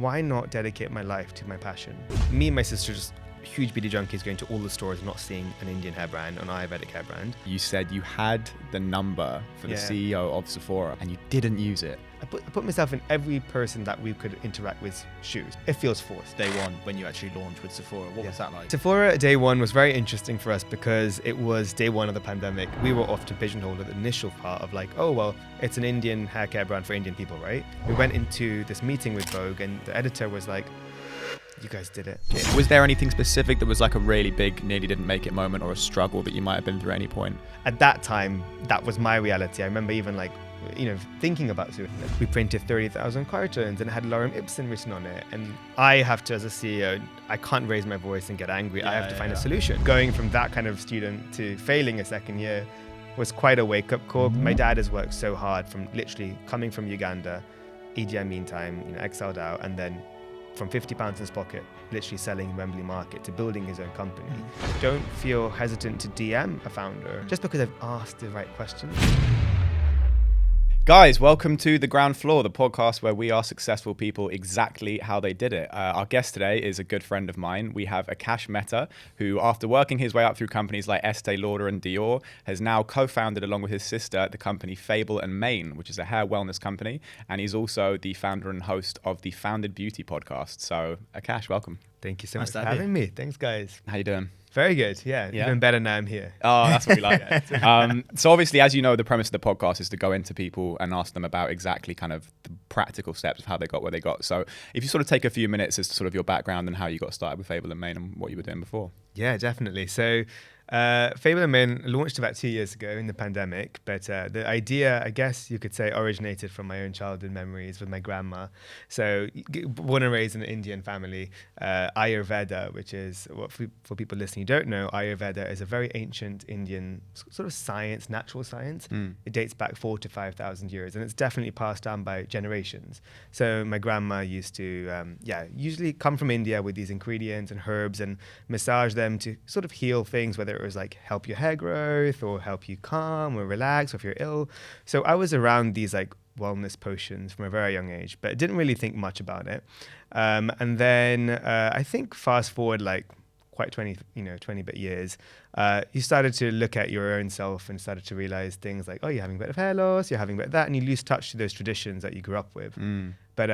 why not dedicate my life to my passion? Me and my sister just huge beauty junkies, going to all the stores, not seeing an Indian hair brand, an Ayurvedic hair brand. You said you had the number for the CEO of Sephora and you didn't use it. I put myself in every person that we could interact with shoes. It feels forced. Day one, when you actually launched with Sephora, what was that like? Sephora day one was very interesting for us because it was day one of the pandemic. We were often pigeonholed at the initial part of like, oh, well, it's an Indian hair care brand for Indian people, right? We went into this meeting with Vogue and the editor was like, you guys did it. Was there anything specific that was like a really big nearly didn't make it moment or a struggle that you might have been through at any point? At that time, that was my reality. I remember even like, thinking about it. We printed 30,000 cartons and it had Lorem Ipsum written on it. And I have to, as a CEO, I can't raise my voice and get angry. I have to find a solution. Going from that kind of student to failing a second year was quite a wake-up call. My dad has worked so hard from literally coming from Uganda, Idi Amin time, exiled out, and then from £50 in his pocket, literally selling in Wembley Market to building his own company. Don't feel hesitant to DM a founder just because I've asked the right questions. Guys, welcome to The Ground Floor, the podcast where we ask successful people exactly how they did it. Our guest today is a good friend of mine. We have Akash Mehta, who after working his way up through companies like Estee Lauder and Dior, has now co-founded along with his sister the company Fable Mane, which is a hair wellness company. And he's also the founder and host of the Founded Beauty podcast. So Akash, welcome. Thank you so much for having me. Thanks, guys. How you doing? Very good, yeah. Even better now I'm here. Oh, that's what we like. So obviously, as you know, the premise of the podcast is to go into people and ask them about exactly kind of the practical steps of how they got where they got. So if you sort of take a few minutes as to sort of your background and how you got started with Fable Mane and what you were doing before. Yeah, definitely. So Fable Mane launched about 2 years ago in the pandemic, but the idea, I guess you could say, originated from my own childhood memories with my grandma. So born and raised in an Indian family, Ayurveda, which is, what for people listening who don't know, Ayurveda is a very ancient Indian sort of science, natural science. It dates back 4,000 to 5,000 years, and it's definitely passed down by generations. So my grandma used to, usually come from India with these ingredients and herbs and massage them to sort of heal things, whether it was like help your hair growth or help you calm or relax or if you're ill. So I was around these like wellness potions from a very young age, but didn't really think much about it. And then I think fast forward like quite 20 bit years, you started to look at your own self and started to realize things like, oh, you're having a bit of hair loss, you're having a bit of that, and you lose touch to those traditions that you grew up with. But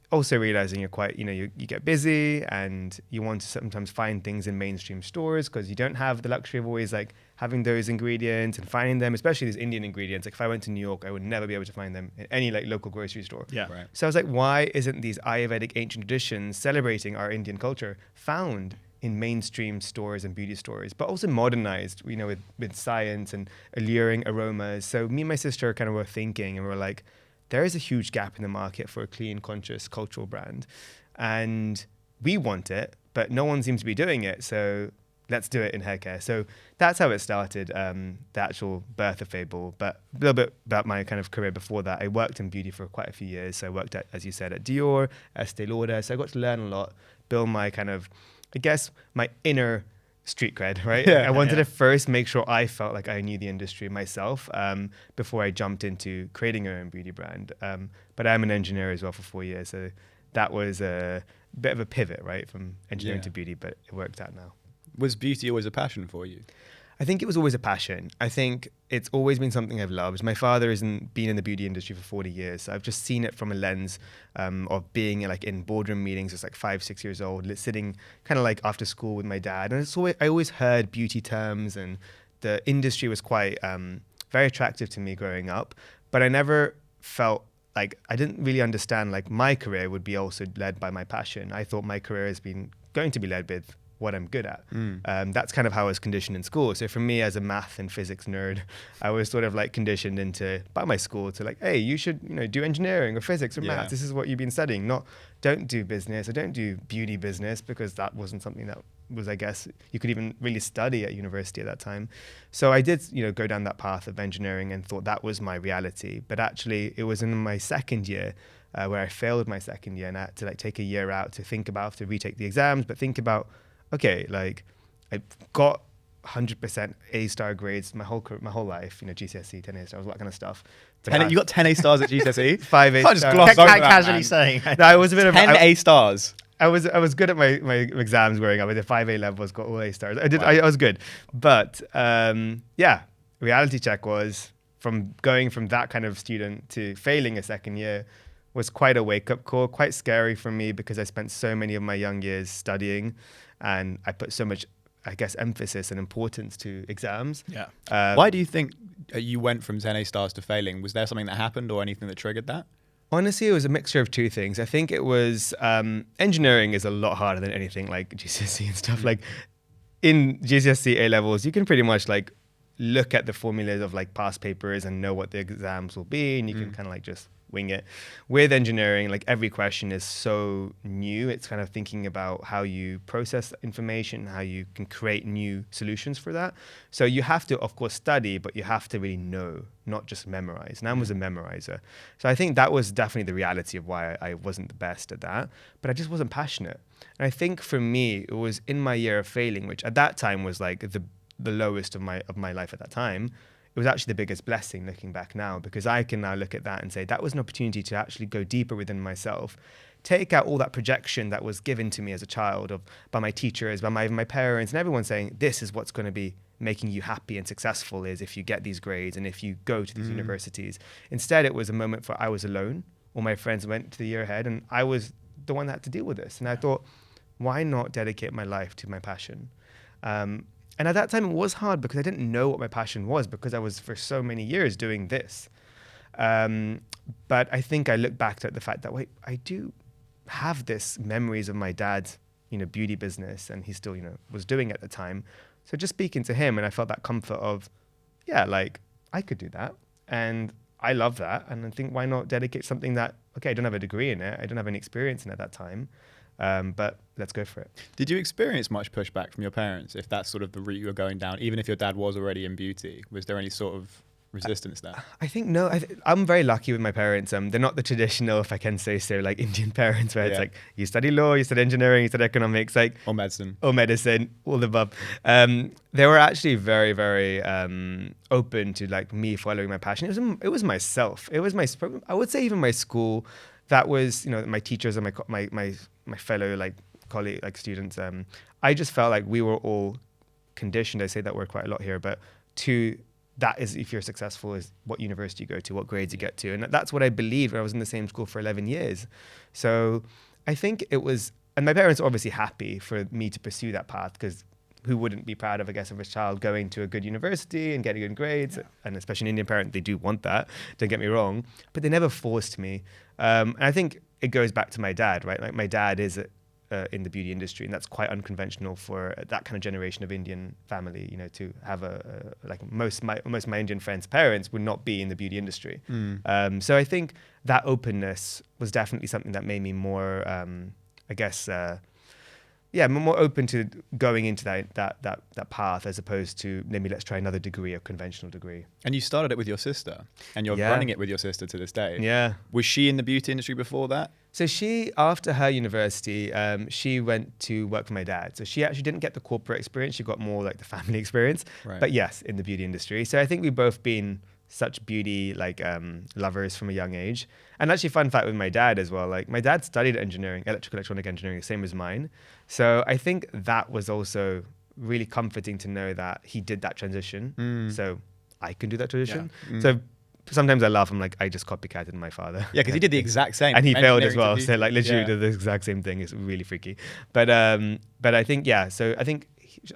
also realizing you're quite, you get busy and you want to sometimes find things in mainstream stores because you don't have the luxury of always like having those ingredients and finding them, especially these Indian ingredients. Like if I went to New York, I would never be able to find them in any like local grocery store. Yeah. Right. So I was like, why isn't these Ayurvedic ancient traditions celebrating our Indian culture found in mainstream stores and beauty stores, but also modernized, with science and alluring aromas. So me and my sister kind of were thinking and we're like, there is a huge gap in the market for a clean, conscious, cultural brand. And we want it, but no one seems to be doing it. So let's do it in haircare. So that's how it started, the actual birth of Fable. But a little bit about my kind of career before that. I worked in beauty for quite a few years. So I worked at, as you said, at Dior, Estee Lauder. So I got to learn a lot, build my kind of, I guess, my inner street cred, right? I wanted to first make sure I felt like I knew the industry myself before I jumped into creating our own beauty brand. But I'm an engineer as well for 4 years. So that was a bit of a pivot, right? From engineering to beauty, but it worked out now. Was beauty always a passion for you? I think it was always a passion. I think it's always been something I've loved. My father hasn't been in the beauty industry for 40 years. So I've just seen it from a lens of being like in boardroom meetings as like 5-6 years old, sitting kind of like after school with my dad. And I always heard beauty terms and the industry was quite very attractive to me growing up. But I never felt like, I didn't really understand like my career would be also led by my passion. I thought my career has been going to be led with what I'm good at. That's kind of how I was conditioned in school. So for me as a math and physics nerd, I was sort of like conditioned into, by my school, to like, hey, you should do engineering or physics or math. This is what you've been studying. Not don't do business or don't do beauty business, because that wasn't something that was, I guess, you could even really study at university at that time. So I did, go down that path of engineering and thought that was my reality. But actually it was in my second year where I failed my second year and I had to like take a year out to think about, to retake the exams, but think about, okay, like I got 100% A-star grades my whole life, GCSE, 10 A stars, all that kind of stuff. You got 10 A stars at GCSE? 5 A Can't stars. just gloss over that, Casually man. saying. No, I was a bit of 10 A stars. I was good at my exams growing up. I did 5 A levels, got all A stars. Wow. I was good. But reality check was from going from that kind of student to failing a second year was quite a wake-up call, quite scary for me because I spent so many of my young years studying and I put so much, I guess, emphasis and importance to exams. Yeah. Why do you think you went from 10 A stars to failing? Was there something that happened or anything that triggered that? Honestly, it was a mixture of two things. I think it was engineering is a lot harder than anything like GCSE and stuff. Like in GCSE A levels, you can pretty much like look at the formulas of like past papers and know what the exams will be, and you can kind of like just wing it. With engineering, like every question is so new. It's kind of thinking about how you process information, how you can create new solutions for that. So you have to, of course, study, but you have to really know, not just memorize. And I was a memorizer. So I think that was definitely the reality of why I wasn't the best at that, but I just wasn't passionate. And I think for me, it was in my year of failing, which at that time was like the lowest of my life at that time. It was actually the biggest blessing looking back now, because I can now look at that and say that was an opportunity to actually go deeper within myself, take out all that projection that was given to me as a child by my teachers, by my parents, and everyone saying this is what's going to be making you happy and successful is if you get these grades and if you go to these universities. Instead, it was a moment for I was alone. All my friends went to the year ahead and I was the one that had to deal with this. And I thought, why not dedicate my life to my passion? And at that time, it was hard because I didn't know what my passion was because I was for so many years doing this. But I think I look back at the fact that, wait, I do have this memories of my dad's, beauty business, and he still, was doing it at the time. So just speaking to him, and I felt that comfort of, yeah, like I could do that. And I love that. And I think, why not dedicate something that, okay, I don't have a degree in it. I don't have any experience in it at that time. But let's go for it. Did you experience much pushback from your parents if that's sort of the route you were going down, even if your dad was already in beauty? Was there any sort of resistance there? I think no. I'm very lucky with my parents. They're not the traditional, if I can say so, like Indian parents where it's like you study law, you study engineering, you study economics, or medicine, all the above. They were actually very, very open to like me following my passion. It was myself. It was I would say even my school. That was, my teachers and my fellow like colleague, like students. I just felt like we were all conditioned. I say that word quite a lot here, but that is, if you're successful, is what university you go to, what grades you get to, and that's what I believed when I was in the same school for 11 years. So I think it was, and my parents were obviously happy for me to pursue that path, because who wouldn't be proud of, I guess, of his child going to a good university and getting good grades? And especially an Indian parent, they do want that, don't get me wrong, but they never forced me. And I think it goes back to my dad, right? Like my dad is in the beauty industry, and that's quite unconventional for that kind of generation of Indian family, to have like most of my Indian friends' parents would not be in the beauty industry. So I think that openness was definitely something that made me more, more open to going into that path, as opposed to maybe let's try another degree, a conventional degree. And you started it with your sister, and you're running it with your sister to this day. Yeah. Was she in the beauty industry before that? So she, after her university, she went to work for my dad. So she actually didn't get the corporate experience. She got more like the family experience. Right. But yes, in the beauty industry. So I think we've both been such beauty lovers from a young age. And actually, fun fact with my dad as well, like my dad studied engineering, electronic engineering, same as mine. So I think that was also really comforting to know that he did that transition. So I can do that transition. So sometimes I laugh, I'm like, I just copycatted my father. Yeah, because he did the exact same. And he failed as well. So like literally did the exact same thing. It's really freaky. But I think, so I think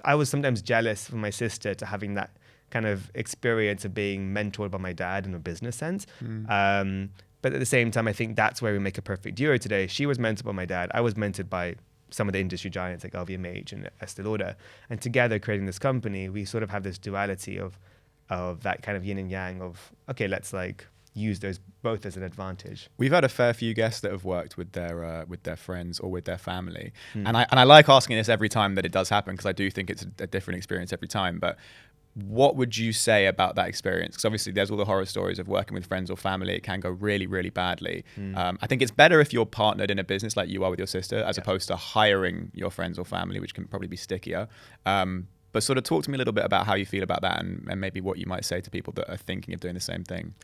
I was sometimes jealous for my sister to having that kind of experience of being mentored by my dad in a business sense. But at the same time, I think that's where we make a perfect duo today. She was mentored by my dad. I was mentored by some of the industry giants like LVMH and Estee Lauder. And together creating this company, we sort of have this duality of that kind of yin and yang of, okay, let's like use those both as an advantage. We've had a fair few guests that have worked with their friends or with their family. And I like asking this every time that it does happen, because I do think it's a different experience every time. But what would you say about that experience? Because obviously there's all the horror stories of working with friends or family. It can go really, really badly. I think it's better if you're partnered in a business like you are with your sister, as opposed to hiring your friends or family, which can probably be stickier. But sort of talk to me a little bit about how you feel about that and maybe what you might say to people that are thinking of doing the same thing.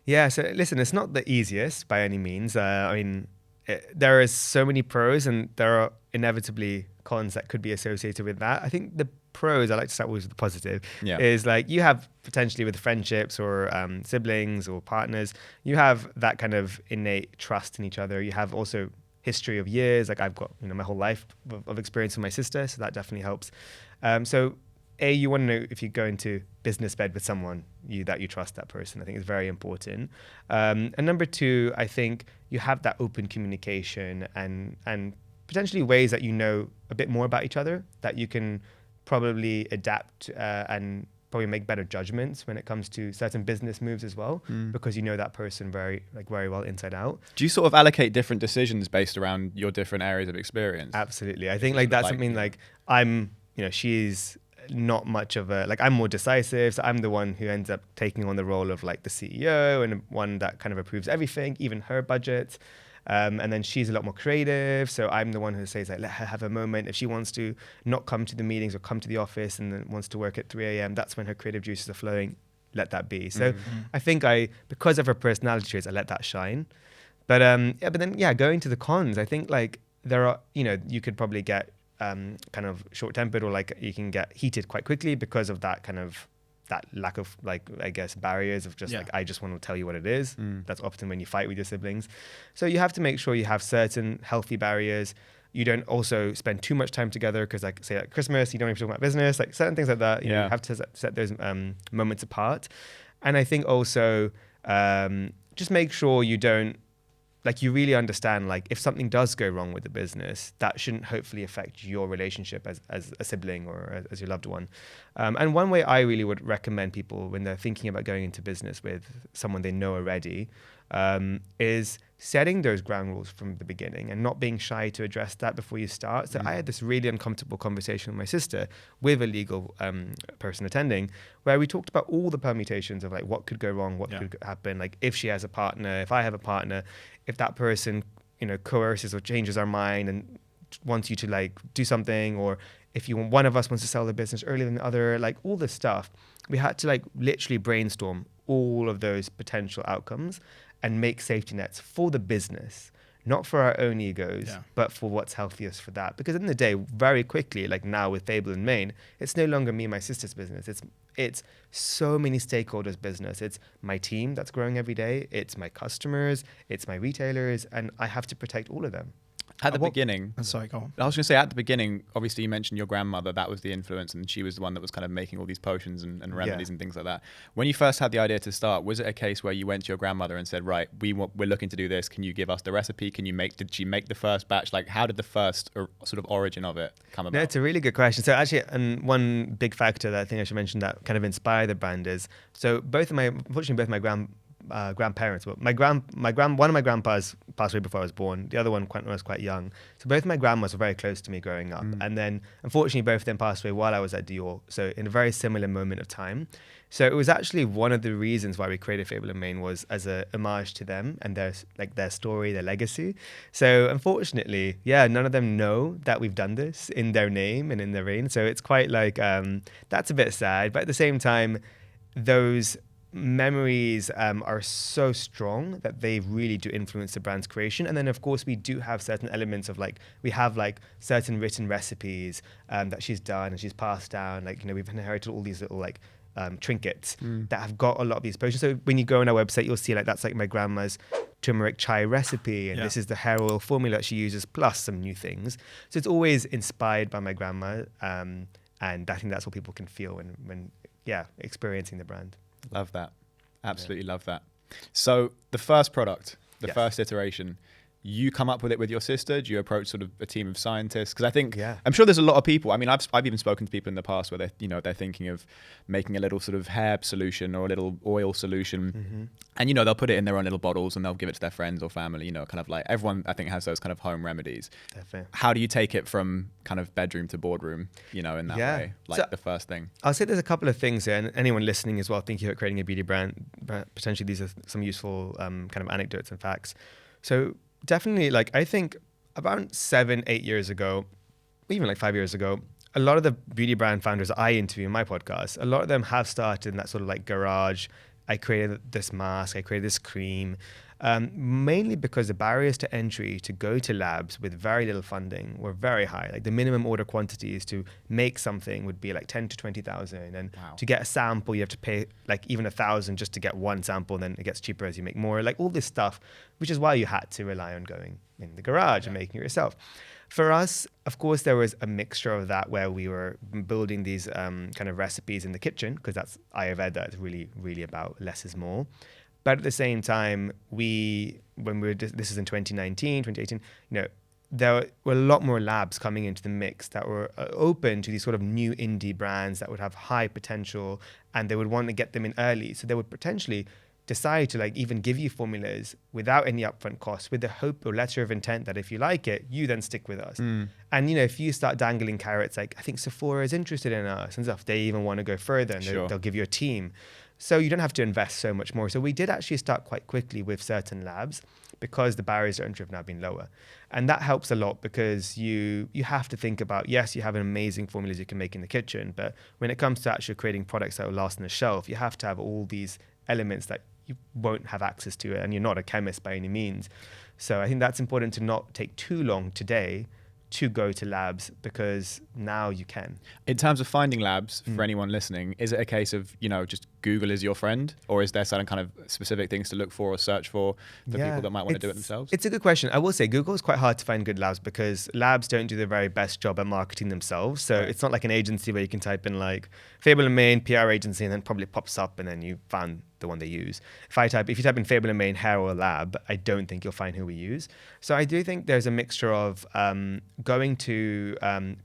Yeah, so listen, it's not the easiest by any means. There is so many pros and there are inevitably cons that could be associated with that. I think the pros, I like to start with the positive, is like you have potentially with friendships or siblings or partners, you have that kind of innate trust in each other. You have also history of years. Like I've got my whole life of experience with my sister, so that definitely helps. So you want to know if you go into business bed with someone that you trust that person. I think is very important. And number two, I think you have that open communication and potentially ways that you know a bit more about each other that you can probably adapt and probably make better judgments when it comes to certain business moves as well, because you know that person very well inside out. Do you sort of allocate different decisions based around your different areas of experience? Absolutely. I think like that's something like she's not much of a, like I'm more decisive, so I'm the one who ends up taking on the role of like the CEO and one that kind of approves everything, even her budget. And then she's a lot more creative, so I'm the one who says like, let her have a moment. If she wants to not come to the meetings or come to the office and then wants to work at 3 a.m., that's when her creative juices are flowing. Let that be. So I think because of her personality traits, I let that shine. But going to the cons, I think like there are, you could probably get kind of short-tempered or like you can get heated quite quickly because of that kind of that lack of like, I guess, barriers of just like, I just want to tell you what it is. That's often when you fight with your siblings. So you have to make sure you have certain healthy barriers. You don't also spend too much time together because like say at Christmas, you don't even talk about business, like certain things like that. You have to set those moments apart. And I think also just make sure you don't, like you really understand like if something does go wrong with the business, that shouldn't hopefully affect your relationship as a sibling or as your loved one. And one way I really would recommend people when they're thinking about going into business with someone they know already is setting those ground rules from the beginning and not being shy to address that before you start. So I had this really uncomfortable conversation with my sister with a legal person attending where we talked about all the permutations of like what could go wrong, what could happen, like if she has a partner, if I have a partner, if that person coerces or changes our mind and wants you to like do something, or if one of us wants to sell the business earlier than the other, like all this stuff. We had to like literally brainstorm all of those potential outcomes and make safety nets for the business, not for our own egos, but for what's healthiest for that. Because at the end of the day, very quickly, like now with Fable Mane, it's no longer me and my sister's business. It's so many stakeholders' business. It's my team that's growing every day. It's my customers. It's my retailers. And I have to protect all of them. At the beginning, sorry, go on. I was going to say at the beginning, obviously you mentioned your grandmother, that was the influence and she was the one that was kind of making all these potions and remedies and things like that. When you first had the idea to start, was it a case where you went to your grandmother and said, right, we're looking to do this. Can you give us the recipe? Did she make the first batch? Like how did the first sort of origin of it come about? No, it's a really good question. So actually, and one big factor that I think I should mention that kind of inspired the brand is, so unfortunately both my grandparents. Well, one of my grandpas passed away before I was born. The other one was quite young. So both my grandmas were very close to me growing up. And then unfortunately both of them passed away while I was at Dior. So in a very similar moment of time. So it was actually one of the reasons why we created Fable Mane was as a homage to them and their story, their legacy. So unfortunately, none of them know that we've done this in their name and in their reign. So it's quite like, that's a bit sad. But at the same time, those memories are so strong that they really do influence the brand's creation. And then of course we do have certain elements of like, we have like certain written recipes that she's done and she's passed down. Like, we've inherited all these little like trinkets that have got a lot of these potions. So when you go on our website, you'll see like that's like my grandma's turmeric chai recipe, and this is the hair oil formula that she uses plus some new things. So it's always inspired by my grandma, and I think that's what people can feel when experiencing the brand. Love that. Absolutely love that. So the first product, the first iteration, you come up with it with your sister? Do you approach sort of a team of scientists? Because I think, I'm sure there's a lot of people. I mean, I've even spoken to people in the past where they're thinking of making a little sort of hair solution or a little oil solution. And, they'll put it in their own little bottles and they'll give it to their friends or family, kind of like everyone, I think, has those kind of home remedies. Definitely. How do you take it from kind of bedroom to boardroom, in that way? Like so the first thing. I'll say there's a couple of things here, and anyone listening as well thinking about creating a beauty brand, potentially these are some useful kind of anecdotes and facts. So definitely, like I think around 7-8 years ago, even like 5 years ago, a lot of the beauty brand founders I interview in my podcast, a lot of them have started in that sort of like garage. I created this mask, I created this cream, mainly because the barriers to entry to go to labs with very little funding were very high. Like the minimum order quantities to make something would be like 10 to 20,000. And to get a sample, you have to pay like even 1,000 just to get one sample. And then it gets cheaper as you make more, like all this stuff, which is why you had to rely on going in the garage and making it yourself. For us, of course, there was a mixture of that where we were building these kind of recipes in the kitchen, because that's Ayurveda. It's really, really about less is more. But at the same time, this is in 2019, 2018, there were a lot more labs coming into the mix that were open to these sort of new indie brands that would have high potential, and they would want to get them in early. So they would potentially decide to like even give you formulas without any upfront costs, with the hope or letter of intent that if you like it, you then stick with us. And if you start dangling carrots, like I think Sephora is interested in us and stuff, they even want to go further, and they'll give you a team. So you don't have to invest so much more. So we did actually start quite quickly with certain labs because the barriers to entry have now been lower. And that helps a lot, because you have to think about, yes, you have an amazing formulas you can make in the kitchen, but when it comes to actually creating products that will last on the shelf, you have to have all these elements that you won't have access to, and you're not a chemist by any means. So I think that's important, to not take too long today to go to labs, because now you can. In terms of finding labs, for anyone listening, is it a case of, just Google is your friend, or is there certain kind of specific things to look for or search for people that might want to do it themselves? It's a good question. I will say Google is quite hard to find good labs, because labs don't do the very best job at marketing themselves. So it's not like an agency where you can type in like Fable Mane PR agency and then probably pops up and then you found the one they use. If you type in Fable Mane hair oil lab, I don't think you'll find who we use. So I do think there's a mixture of going to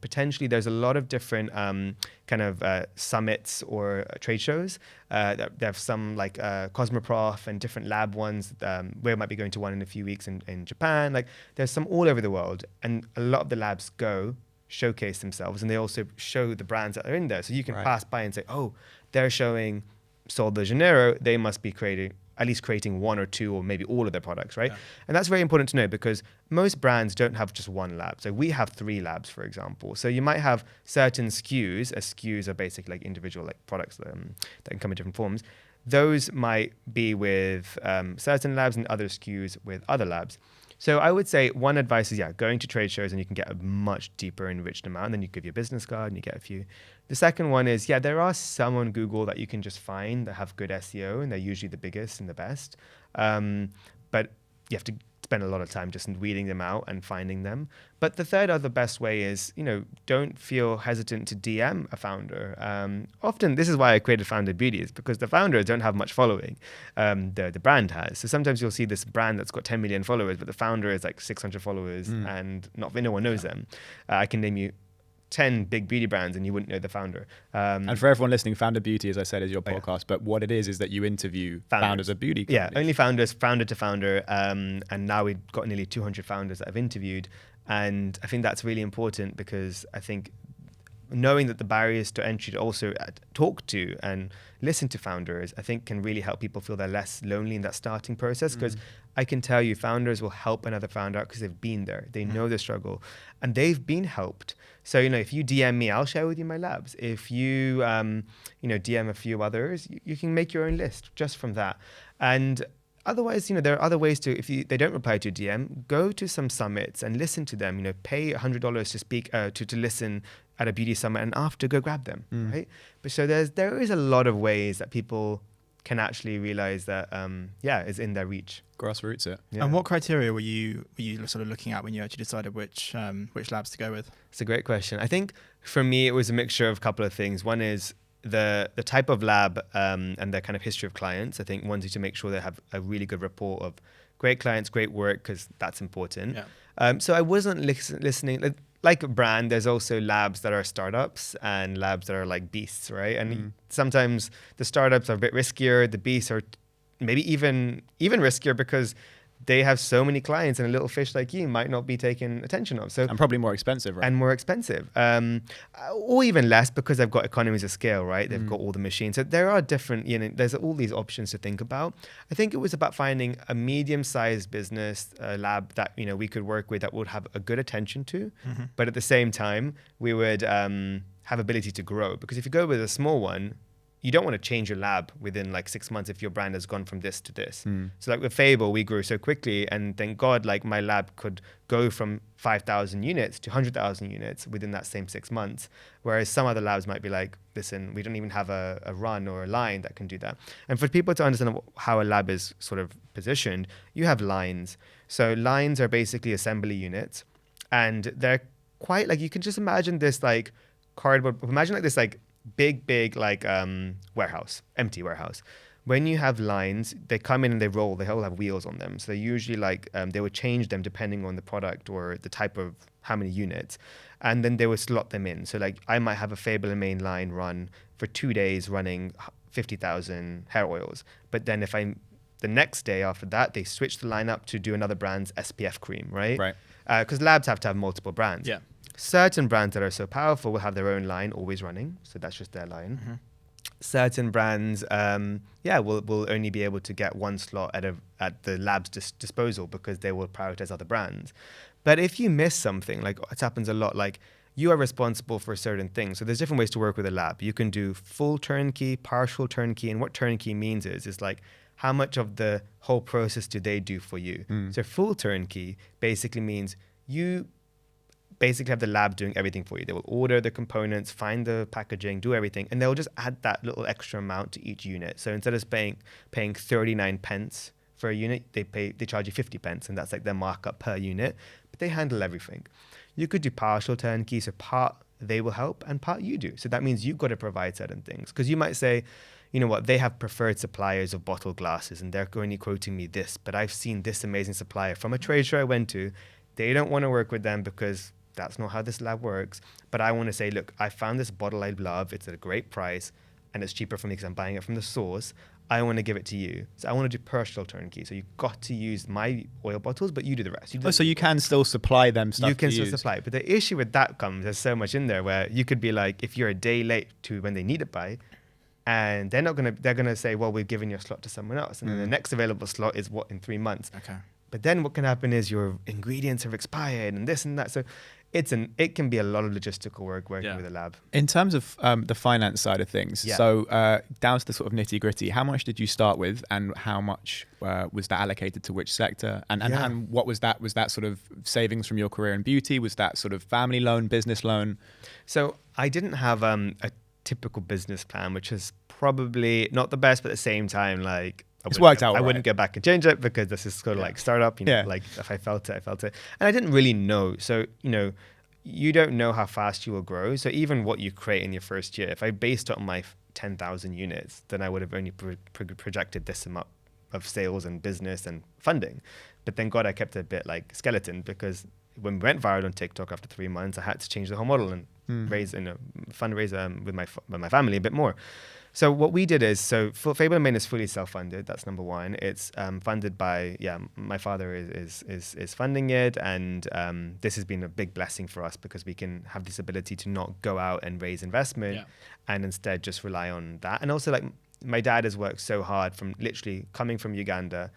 potentially, there's a lot of different kind of summits or trade shows. They have some like Cosmoprof and different lab ones. We might be going to one in a few weeks in Japan. Like there's some all over the world, and a lot of the labs showcase themselves, and they also show the brands that are in there. So you can pass by and say, oh, they're showing Sol de Janeiro, they must be creating one or two or maybe all of their products, right? And that's very important to know, because most brands don't have just one lab. So we have 3 labs, for example. So you might have certain SKUs. SKUs are basically like individual like products that can come in different forms. Those might be with certain labs, and other SKUs with other labs. So I would say one advice is, going to trade shows, and you can get a much deeper enriched amount. Then you give your business card and you get a few. The second one is, there are some on Google that you can just find that have good SEO, and they're usually the biggest and the best. But you have to spend a lot of time just weeding them out and finding them. But the third other best way is, don't feel hesitant to DM a founder. Often, this is why I created Founder Beauty, is because the founders don't have much following. The brand has. So sometimes you'll see this brand that's got 10 million followers, but the founder is like 600 followers and no one knows them. I can name you 10 big beauty brands and you wouldn't know the founder. And for everyone listening, Founder Beauty, as I said, is your podcast. But what it is that you interview founders of beauty companies. Only founders, founder to founder. And now we've got nearly 200 founders that I've interviewed. And I think that's really important, because I think knowing that the barriers to entry to also talk to and listen to founders, I think can really help people feel they're less lonely in that starting process. Because I can tell you, founders will help another founder out because they've been there. They know the struggle and they've been helped. So, if you DM me, I'll share with you my labs. If you, DM a few others, you can make your own list just from that. And otherwise, there are other ways to, they don't reply to a DM, go to some summits and listen to them, pay $100 to speak, to listen at a beauty summit, and after go grab them, right? But so there is a lot of ways that people can actually realize that, is in their reach. Grassroots it. Yeah. And what criteria were you sort of looking at when you actually decided which labs to go with? It's a great question. I think for me, it was a mixture of a couple of things. One is the type of lab and their kind of history of clients. I think one is to make sure they have a really good rapport of great clients, great work, because that's important. Yeah. So I wasn't listening. Like a brand, there's also labs that are startups and labs that are like beasts, right? And sometimes the startups are a bit riskier. The beasts are maybe even riskier, because they have so many clients, and a little fish like you might not be taken attention of. So And probably more expensive, right? and more expensive, or even less because they've got economies of scale, right? They've got all the machines. So there are different, there's all these options to think about. I think it was about finding a medium-sized business, a lab that, we could work with that would have a good attention to, but at the same time, we would have ability to grow. Because if you go with a small one, you don't want to change your lab within like 6 months if your brand has gone from this to this. So like with Fable, we grew so quickly, and thank God, like my lab could go from 5,000 units to 100,000 units within that same 6 months. Whereas some other labs might be like, listen, we don't even have a run or a line that can do that. And for people to understand how a lab is sort of positioned, you have lines. So lines are basically assembly units, and they're quite like, you can just imagine this like cardboard, imagine like this like big like warehouse, empty warehouse. When you have lines, they come in and they roll. They all have wheels on them. So they usually like they would change them depending on the product or the type of how many units, and then they would slot them in. So like I might have a Fable Mane line run for 2 days running 50,000 hair oils, but then if the next day after that, they switch the line up to do another brand's SPF cream, right? Right. Because labs have to have multiple brands. Yeah. Certain brands that are so powerful will have their own line always running. So that's just their line. Certain brands, will only be able to get one slot at the lab's disposal because they will prioritize other brands. But if you miss something, like it happens a lot, like you are responsible for certain things. So there's different ways to work with a lab. You can do full turnkey, partial turnkey. And what turnkey means is like, how much of the whole process do they do for you? So full turnkey basically means you basically have the lab doing everything for you. They will order the components, find the packaging, do everything, and they'll just add that little extra amount to each unit. So instead of paying 39 pence for a unit, they charge you 50 pence, and that's like their markup per unit. But they handle everything. You could do partial turnkey, so part they will help and part you do. So that means you've got to provide certain things, because you might say, you know what, they have preferred suppliers of bottle glasses and they're only quoting me this, but I've seen this amazing supplier from a trade show I went to. They don't want to work with them because that's not how this lab works. But I want to say, look, I found this bottle I love. It's at a great price and it's cheaper for me because I'm buying it from the source. I want to give it to you. So I want to do partial turnkey. So you've got to use my oil bottles, but you do the rest. So you can still supply them stuff. You can still supply it. But the issue with that comes, there's so much in there where you could be like, if you're a day late to when they need it by, and they're gonna say, well, we've given your slot to someone else. And then the next available slot is in 3 months. Okay. But then what can happen is your ingredients have expired and this and that. So it can be a lot of logistical work working with a lab. In terms of the finance side of things, so down to the sort of nitty gritty, how much did you start with, and how much was that allocated to which sector? And what was that? Was that sort of savings from your career in beauty? Was that sort of family loan, business loan? So I didn't have a typical business plan, which is probably not the best, but at the same time, like, It's worked out. I wouldn't go back and change it because this is sort of like startup, like if I felt it, I felt it. And I didn't really know. So, you don't know how fast you will grow. So even what you create in your first year, if I based it on my 10,000 units, then I would have only projected this amount of sales and business and funding. But thank God I kept it a bit like skeleton, because when we went viral on TikTok after 3 months, I had to change the whole model and raise fundraise with my family a bit more. So what we did is, Fable Mane is fully self-funded. That's number one. It's funded by, my father is funding it. And this has been a big blessing for us because we can have this ability to not go out and raise investment and instead just rely on that. And also, like, my dad has worked so hard from literally coming from Uganda,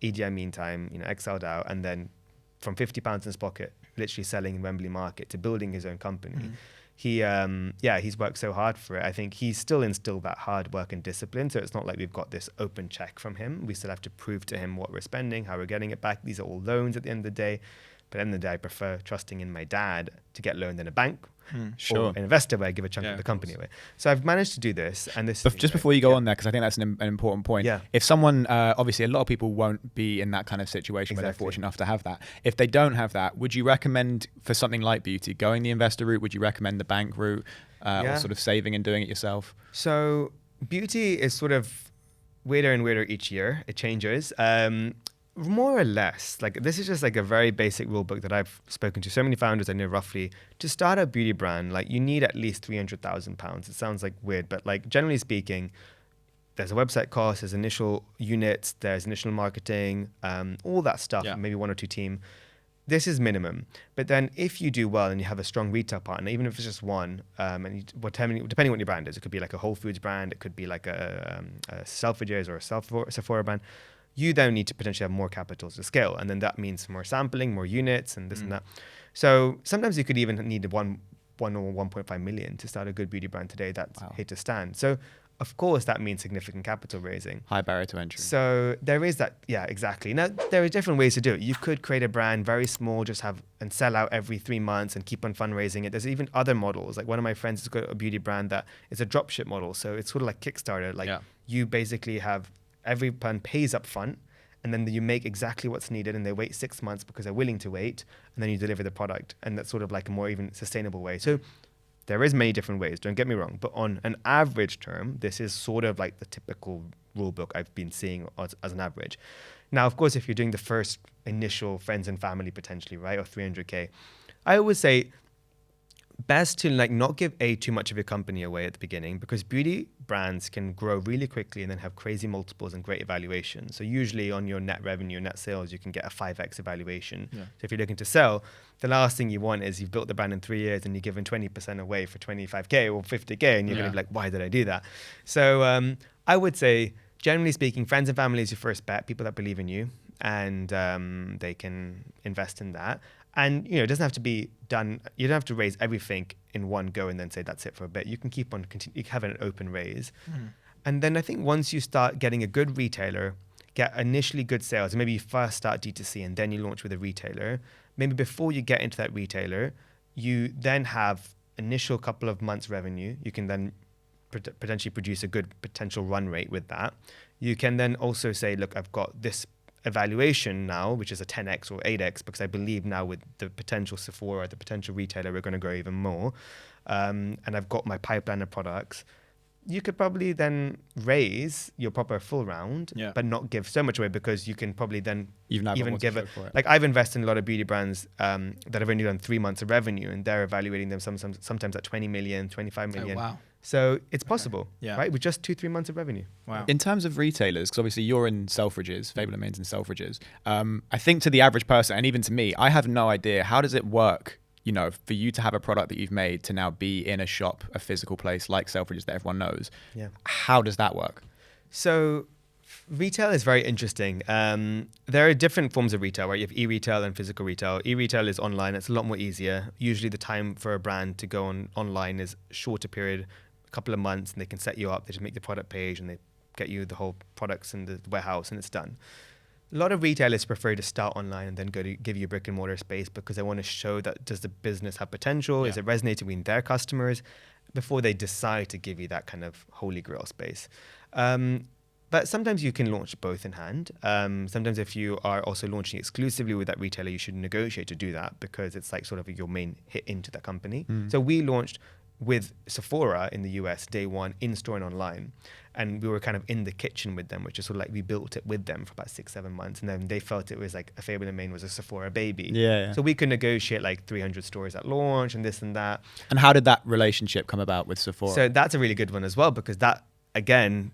Idi Amin time, exiled out, and then from £50 in his pocket, literally selling in Wembley Market, to building his own company. He's worked so hard for it. I think he's still instilled that hard work and discipline. So it's not like we've got this open check from him. We still have to prove to him what we're spending, how we're getting it back. These are all loans at the end of the day. But at the end of the day, I prefer trusting in my dad to get loaned in a bank or an investor where I give a chunk of the company away. So I've managed to do this. And this but just before you go on there, because I think that's an important point. Yeah. If someone, obviously a lot of people won't be in that kind of situation where they're fortunate enough to have that. If they don't have that, would you recommend, for something like beauty, going the investor route? Would you recommend the bank route or sort of saving and doing it yourself? So beauty is sort of weirder and weirder each year. It changes. More or less, like, this is just like a very basic rule book that I've spoken to so many founders I know roughly. To start a beauty brand, like, you need at least £300,000. It sounds like weird, but like, generally speaking, there's a website cost, there's initial units, there's initial marketing, all that stuff, maybe 1 or 2 team. This is minimum. But then if you do well and you have a strong retail partner, even if it's just one, and depending on what your brand is, it could be like a Whole Foods brand, it could be like a Selfridges or a Sephora brand, you then need to potentially have more capital to scale. And then that means more sampling, more units and this and that. So sometimes you could even need 1 or 1.5 million to start a good beauty brand today that's here to stand. So of course, that means significant capital raising. High barrier to entry. So there is that. Yeah, exactly. Now, there are different ways to do it. You could create a brand very small, just have and sell out every 3 months and keep on fundraising it. There's even other models. Like one of my friends has got a beauty brand that is a dropship model. So it's sort of like Kickstarter. Like you basically have every brand pays up front and then you make exactly what's needed and they wait 6 months because they're willing to wait and then you deliver the product. And that's sort of like a more even sustainable way. So there is many different ways, don't get me wrong, but on an average term, this is sort of like the typical rule book I've been seeing as an average. Now, of course, if you're doing the first initial friends and family potentially, right, or 300K, I always say best to like not give too much of your company away at the beginning because beauty brands can grow really quickly and then have crazy multiples and great evaluation. So usually on your net revenue, net sales, you can get a 5x evaluation. So if you're looking to sell, the last thing you want is you've built the brand in 3 years and you're giving 20% away for 25K or 50K and you're going to be like, why did I do that? So I would say, generally speaking, friends and family is your first bet, people that believe in you and they can invest in that. And, it doesn't have to be done. You don't have to raise everything in one go and then say that's it for a bit. You can keep on you have an open raise. And then I think once you start getting a good retailer, get initially good sales, and maybe you first start D2C and then you launch with a retailer, maybe before you get into that retailer, you then have initial couple of months revenue. You can then potentially produce a good potential run rate with that. You can then also say, look, I've got this evaluation now, which is a 10x or 8x, because I believe now with the potential Sephora, the potential retailer, we're going to grow even more. And I've got my pipeline of products. You could probably then raise your proper full round, but not give so much away because you can probably then even give it. Like I've invested in a lot of beauty brands that have only done 3 months of revenue and they're evaluating them sometimes at 20 million, 25 million. Oh, wow. So it's possible, right? With just 2-3 months of revenue. Wow. In terms of retailers, because obviously you're in Selfridges, Fable Mane's in Selfridges. I think to the average person, and even to me, I have no idea, how does it work, for you to have a product that you've made to now be in a shop, a physical place like Selfridges that everyone knows? How does that work? So retail is very interesting. There are different forms of retail, right? You have e-retail and physical retail. E-retail is online. It's a lot more easier. Usually the time for a brand to go online is shorter period, a couple of months, and they can set you up. They just make the product page and they get you the whole products in the warehouse and it's done. A lot of retailers prefer to start online and then go to give you a brick and mortar space because they want to show that does the business have potential? Is it resonating with their customers before they decide to give you that kind of holy grail space? But sometimes you can launch both in hand. Sometimes if you are also launching exclusively with that retailer, you should negotiate to do that because it's like sort of your main hit into that company. So we launched with Sephora in the US day one, in store and online. And we were kind of in the kitchen with them, which is sort of like we built it with them for about 6-7 months. And then they felt it was like a Fable Mane was a Sephora baby. So we could negotiate like 300 stores at launch and this and that. And how did that relationship come about with Sephora? So that's a really good one as well, because that, again,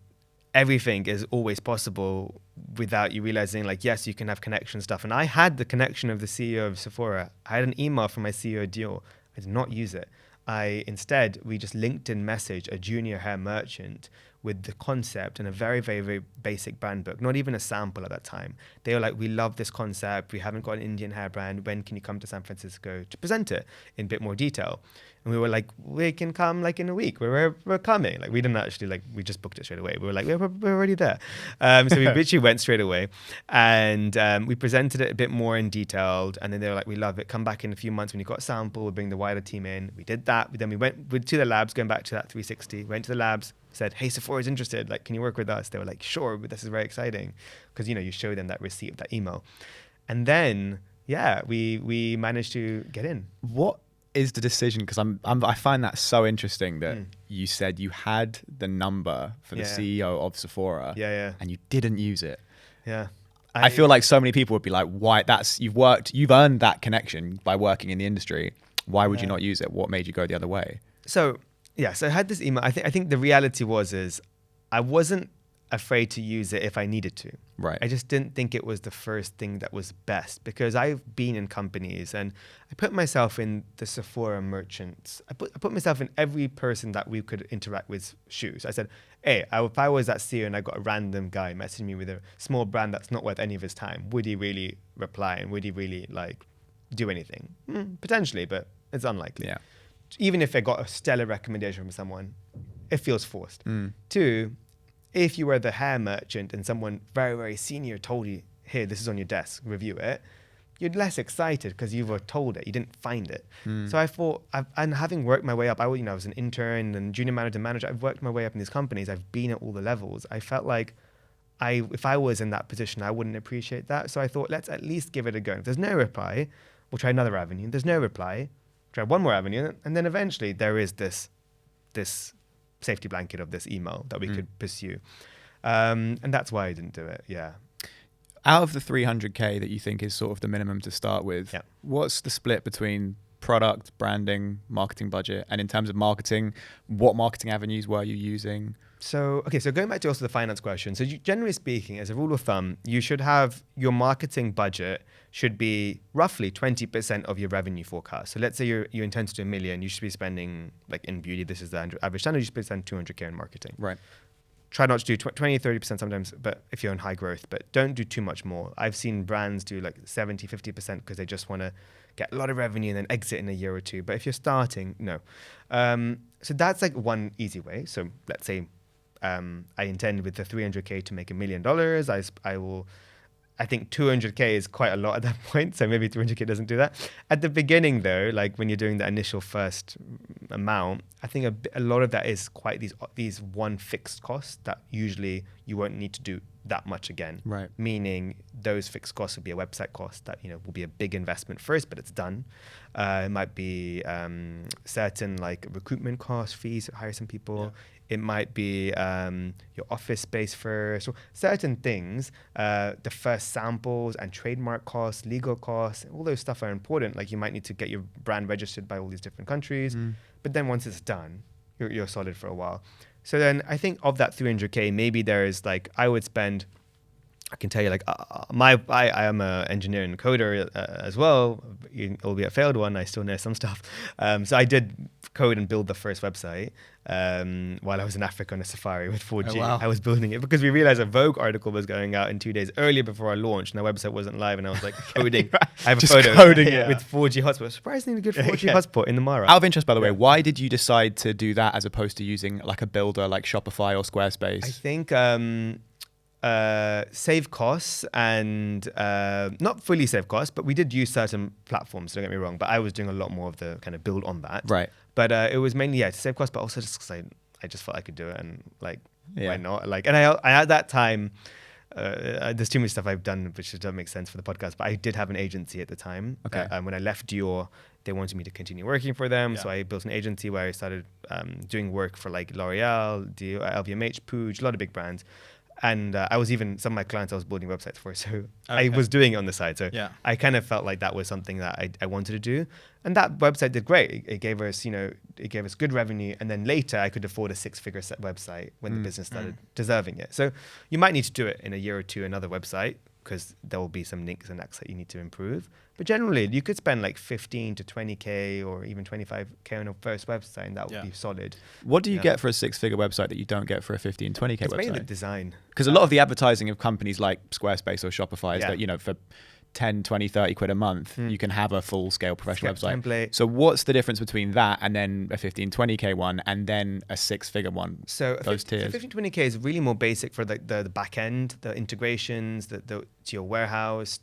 everything is always possible without you realizing like, yes, you can have connection stuff. And I had the connection of the CEO of Sephora. I had an email from my CEO of Dior. I did not use it. Instead, we just LinkedIn messaged a junior hair merchant with the concept and a very, very, very basic brand book, not even a sample at that time. They were like, we love this concept. We haven't got an Indian hair brand. When can you come to San Francisco to present it in a bit more detail? And we were like, we can come like in a week. We're coming. Like we didn't actually like, we just booked it straight away. We were like, we're already there. So we literally went straight away and we presented it a bit more in detailed. And then they were like, we love it. Come back in a few months when you've got a sample. We'll bring the wider team in. We did that. Then we went to the labs, going back to that 360, went to the labs, said, hey, Sephora's interested. Like, can you work with us? They were like, sure, but this is very exciting. Because, you show them that receipt of that email. And then, we managed to get in. What is the decision? Because I find that so interesting that you said you had the number for the CEO of Sephora and you didn't use it. I feel like so many people would be like, why? You've earned that connection by working in the industry. Why would you not use it? What made you go the other way? So I had this email. I think the reality is I wasn't afraid to use it if I needed to. Right. I just didn't think it was the first thing that was best, because I've been in companies and I put myself in the Sephora merchants. I put myself in every person that we could interact with shoes. I said, hey, if I was that CEO and I got a random guy messaging me with a small brand that's not worth any of his time, would he really reply and would he really like do anything? Potentially, but it's unlikely. Yeah. Even if I got a stellar recommendation from someone, it feels forced. Two, if you were the hair merchant and someone very, very senior told you, here, this is on your desk, review it, you're less excited because you were told it, you didn't find it. So I thought, and having worked my way up, I was an intern and junior manager, I've worked my way up in these companies, I've been at all the levels. I felt like if I was in that position, I wouldn't appreciate that. So I thought, let's at least give it a go. If there's no reply, we'll try another avenue. If there's no reply, try one more avenue. And then eventually there is this safety blanket of this email that we could pursue. And that's why I didn't do it. Yeah. Out of the 300K that you think is sort of the minimum to start with, what's the split between product, branding, marketing budget? And in terms of marketing, what marketing avenues were you using? So going back to also the finance question. So generally speaking, as a rule of thumb, you should have your marketing budget should be roughly 20% of your revenue forecast. So let's say you intend to do $1 million, you should be spending, like in beauty, this is the average standard, you should spend 200K on marketing. Right. Try not to do 20, 30% sometimes, but if you're in high growth, but don't do too much more. I've seen brands do like 70, 50% because they just want to get a lot of revenue and then exit in a year or two. But if you're starting, no. So that's like one easy way. So let's say I intend with the 300K to make $1 million. I think 200K is quite a lot at that point. So maybe 300K doesn't do that. At the beginning though, like when you're doing the initial first amount, I think a lot of that is quite these one fixed costs that usually you won't need to do that much again. Right. Meaning those fixed costs would be a website cost that, will be a big investment first, but it's done. It might be certain like recruitment costs, fees, hire some people. Yeah. It might be your office space first. So certain things, the first samples and trademark costs, legal costs, all those stuff are important. Like you might need to get your brand registered by all these different countries. But then once it's done, you're solid for a while. So then I think of that 300K, maybe there is like, I would spend, I can tell you like, I am an engineer and coder as well, albeit a failed one, I still know some stuff. So I did code and build the first website while I was in Africa on a safari with 4G. Oh, wow. I was building it because we realized a Vogue article was going out in 2 days earlier before I launched and our website wasn't live and I was like coding. I have a photo coding with 4G hotspot. Surprisingly good 4G hotspot in the Mara. Out of interest, by the way, why did you decide to do that as opposed to using like a builder like Shopify or Squarespace? I think save costs and not fully save costs, but we did use certain platforms, don't get me wrong, but I was doing a lot more of the kind of build on that. Right. But it was mainly, to save costs, but also just because I just felt I could do it and like, why not? Like, and I at that time, there's too much stuff I've done which doesn't make sense for the podcast, but I did have an agency at the time. Okay. When I left Dior, they wanted me to continue working for them. So I built an agency where I started doing work for like L'Oreal, Dior, LVMH, Puig, a lot of big brands. And I was even, some of my clients I was building websites for, so I was doing it on the side. So I kind of felt like that was something that I wanted to do. And that website did great. It gave us, it gave us good revenue. And then later I could afford a 6-figure website when the business started deserving it. So you might need to do it in a year or two, another website, because there will be some nicks and knacks that you need to improve. But generally, you could spend like 15 to 20K or even 25K on a first website, and that would be solid. What do you get for a 6-figure website that you don't get for a 15, 20K website? It's mainly the design. Because a lot of the advertising of companies like Squarespace or Shopify is that, for 10, 20, 30 quid a month, you can have a full-scale professional website. Template. So what's the difference between that and then a 15, 20K one and then a 6-figure one? So those tiers. 15, 20K is really more basic for the back end, the integrations, to your warehouse,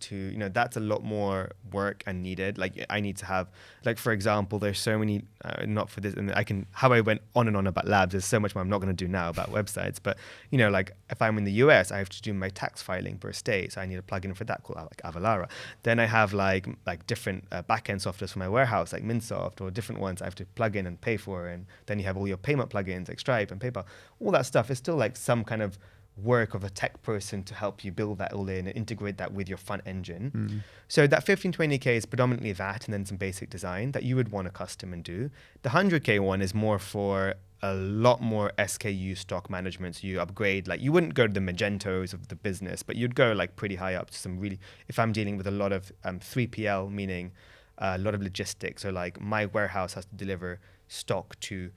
that's a lot more work and needed. Like I need to have, like for example, there's so many, not for this, and how I went on and on about labs, there's so much more I'm not going to do now about websites, but like if I'm in the US, I have to do my tax filing per state, so I need a plugin for that called like Avalara. Then I have like different back-end softwares for my warehouse, like Minsoft, or different ones I have to plug in and pay for, and then you have all your payment plugins like Stripe and PayPal. All that stuff is still like some kind of work of a tech person to help you build that all in and integrate that with your front engine. So that 15-20K is predominantly that, and then some basic design that you would want to custom and do. The 100K one is more for a lot more SKU stock management. So you upgrade, like you wouldn't go to the Magentos of the business, but you'd go like pretty high up to some really, if I'm dealing with a lot of 3PL, meaning a lot of logistics. So like my warehouse has to deliver stock to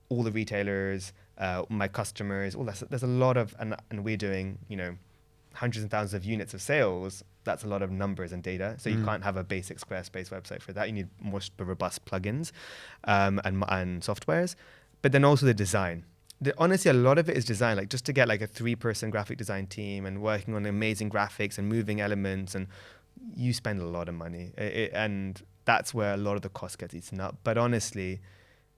all the retailers, my customers, all that. There's a lot of, and we're doing, hundreds and thousands of units of sales. That's a lot of numbers and data. So you can't have a basic Squarespace website for that. You need more robust plugins and softwares. But then also the design. Honestly, a lot of it is design. Like just to get like a 3-person graphic design team and working on amazing graphics and moving elements, and you spend a lot of money. And that's where a lot of the cost gets eaten up. But honestly,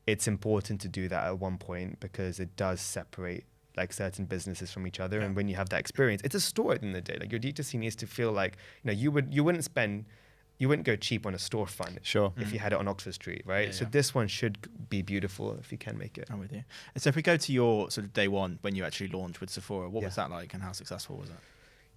it's important to do that at one point because it does separate like certain businesses from each other. And when you have that experience, it's a store at the end of the day. Like your D2C needs to feel like, you wouldn't go cheap on a storefront if you had it on Oxford Street, right? So this one should be beautiful if you can make it. I'm with you. And so if we go to your sort of day one when you actually launched with Sephora, what was that like and how successful was it?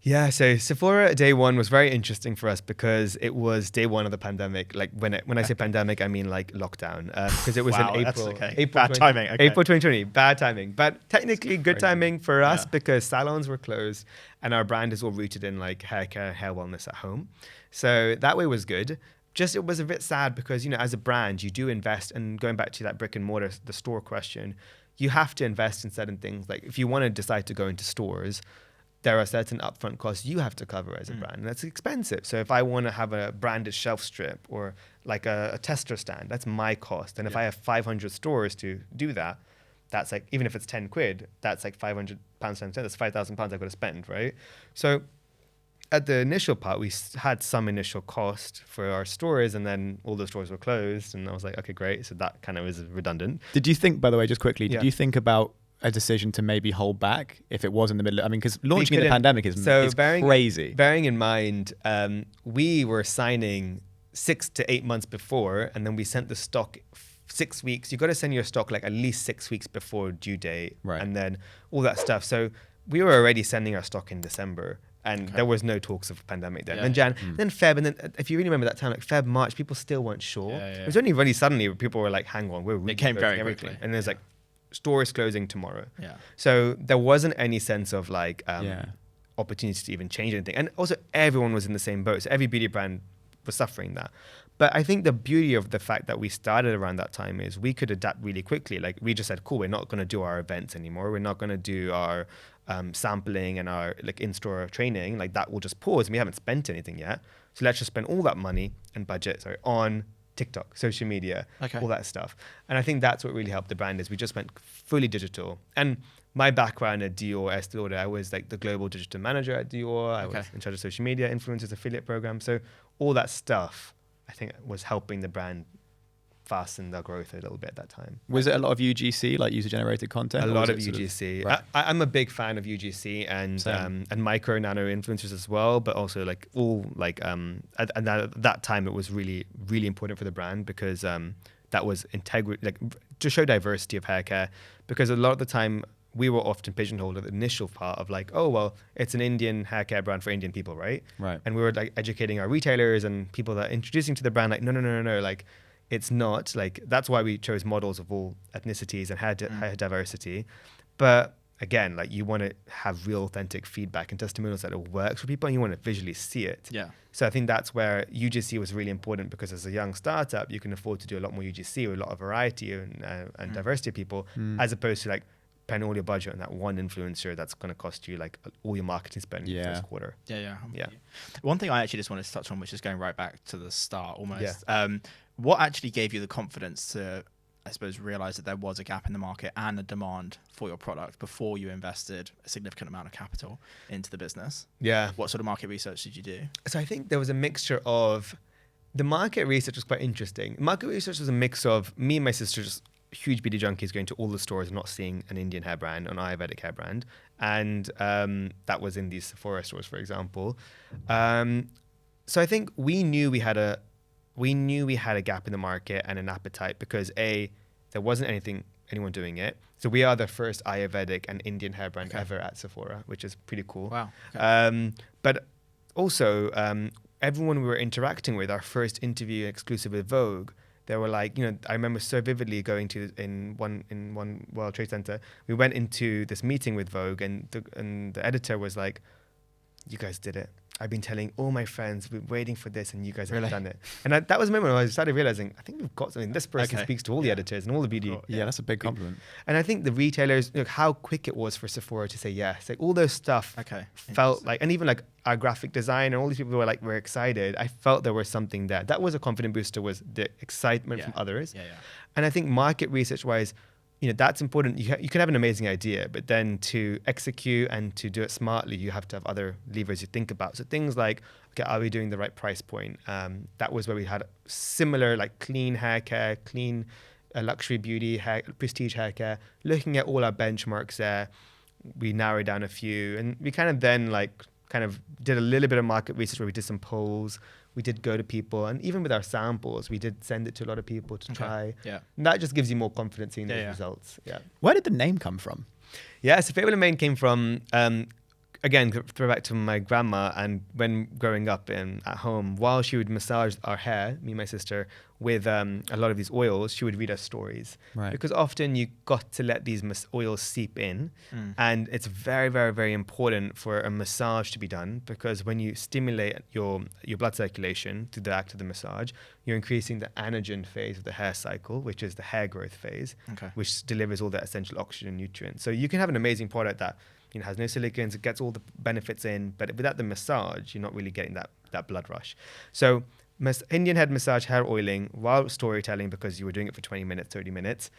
Yeah, so Sephora day one was very interesting for us because it was day one of the pandemic. Like when I say pandemic, I mean like lockdown, because it was in April. Bad timing. Okay. April 2020, bad timing, but technically good timing for us because salons were closed and our brand is all rooted in like hair care, hair wellness at home. So that way was good. Just it was a bit sad because, as a brand, you do invest, and going back to that brick and mortar, the store question, you have to invest in certain things. Like if you want to decide to go into stores, there are certain upfront costs you have to cover as a brand, and that's expensive. So if I want to have a branded shelf strip or like a tester stand, that's my cost. And if I have 500 stores to do that, that's like, even if it's 10 quid, that's like 500 pounds times 10, that's 5,000 pounds I've got to spend, right? So at the initial part, we had some initial cost for our stores, and then all the stores were closed, and I was like, okay, great. So that kind of is redundant. Did you think, by the way, just quickly, did you think about a decision to maybe hold back if it was in the middle? I mean, because launching in the pandemic is crazy. Bearing in mind, we were signing 6 to 8 months before, and then we sent the stock 6 weeks. You got to send your stock like at least 6 weeks before due date, and then all that stuff. So we were already sending our stock in December. And there was no talks of pandemic then. And Jan, then Feb, and then if you really remember that time, like Feb, March, people still weren't sure. It was only really suddenly where people were like, hang on, we're really it came very everything. quickly. And there's like, stores closing tomorrow. So there wasn't any sense of like opportunity to even change anything. And also everyone was in the same boat. So every beauty brand was suffering that. But I think the beauty of the fact that we started around that time is we could adapt really quickly. Like we just said, cool, we're not going to do our events anymore. We're not going to do our sampling and our like in-store training. Like that will just pause, and we haven't spent anything yet. So let's just spend all that money and budget on TikTok, social media, all that stuff. And I think that's what really helped the brand is we just went fully digital. And my background at Dior, Estée Lauder, I was like the global digital manager at Dior. I was in charge of social media, influencers, affiliate program. So all that stuff, I think, was helping the brand fasten their growth a little bit at that time. Was it a lot of UGC, like user-generated content? A lot of UGC. I'm a big fan of UGC and micro nano influencers as well, but also like all like at that time it was really, really important for the brand because that was integrity, like to show diversity of hair care, because a lot of the time we were often pigeonholed at the initial part of like, oh, well, it's an Indian hair care brand for Indian people, right? And we were like educating our retailers and people that are introducing to the brand, like, no, like, it's not. Like, that's why we chose models of all ethnicities and hair diversity. But again, like, you want to have real authentic feedback and testimonials that it works for people, and you want to visually see it. So I think that's where UGC was really important, because as a young startup, you can afford to do a lot more UGC with a lot of variety and diversity of people, as opposed to like spend all your budget on that one influencer that's going to cost you like all your marketing spend in the first quarter. One thing I actually just wanted to touch on, which is going right back to the start almost. What actually gave you the confidence to, I suppose, realize that there was a gap in the market and a demand for your product before you invested a significant amount of capital into the business? What sort of market research did you do? So I think there was a mixture of, the market research was quite interesting. Market research was a mix of me and my sister, just huge beauty junkies, going to all the stores and not seeing an Indian hair brand, an Ayurvedic hair brand. And that was in these Sephora stores, for example. So I think we knew we had a gap in the market and an appetite, because there wasn't anything anyone doing it. So we are the first Ayurvedic and Indian hair brand ever at Sephora, which is pretty cool. Wow. Okay. But also, everyone we were interacting with, our first interview exclusive with Vogue, they were like, I remember so vividly going to in one World Trade Center. We went into this meeting with Vogue, and the editor was like, "You guys did it. I've been telling all my friends, we're waiting for this, and you guys have done it." And that was the moment where I started realizing, I think we've got something. This person speaks to all the editors and all the beauty. Yeah, that's a big compliment. And I think the retailers, look how quick it was for Sephora to say yes. Like all those stuff felt like, and even like our graphic design and all these people were excited. I felt there was something there. That was a confident booster, was the excitement from others. And I think market research wise, that's important. You can have an amazing idea, but then to execute and to do it smartly, you have to have other levers you think about. So things like, okay, are we doing the right price point? That was where we had similar, like clean hair care, clean luxury beauty, prestige hair care. Looking at all our benchmarks there, we narrowed down a few, and we kind of then did a little bit of market research where we did some polls. We did go to people, and even with our samples, we did send it to a lot of people to try. Yeah. And that just gives you more confidence in those results. Yeah. Where did the name come from? Yeah, so Fable Mane came from, again, throw back to my grandma, and when growing up at home, while she would massage our hair, me and my sister, with a lot of these oils, she would read us stories. Right. Because often you got to let these oils seep in, and it's very, very, very important for a massage to be done, because when you stimulate your blood circulation through the act of the massage, you're increasing the anagen phase of the hair cycle, which is the hair growth phase, which delivers all the essential oxygen and nutrients. So you can have an amazing product that has no silicones, it gets all the benefits in, but without the massage, you're not really getting that blood rush. So Indian head massage, hair oiling, while storytelling, because you were doing it for 20 minutes, 30 minutes,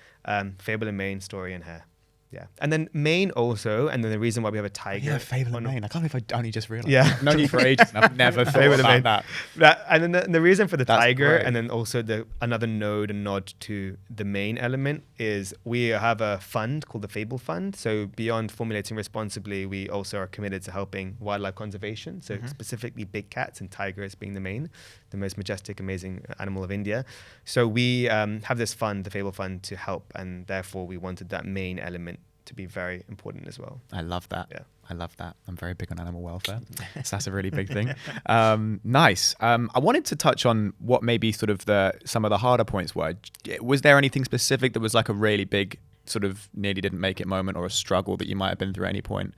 Fable and Mane, story and hair. Yeah. And then Mane also, and then the reason why we have a tiger. Yeah, Fable and Mane. I can't believe I only just realized. Yeah. I've known you for ages and I've never thought about that. And then the reason for the That's tiger, great. and then also another nod to the main element, is we have a fund called the Fable Fund. So beyond formulating responsibly, we also are committed to helping wildlife conservation. So specifically big cats, and tigers being the most majestic, amazing animal of India. So we have this fund, the Fable Fund, to help, and therefore we wanted that main element to be very important as well. I love that. Yeah. I love that. I'm very big on animal welfare. So that's a really big thing. Nice. I wanted to touch on what maybe sort of some of the harder points were. Was there anything specific that was like a really big sort of nearly didn't make it moment, or a struggle that you might have been through at any point?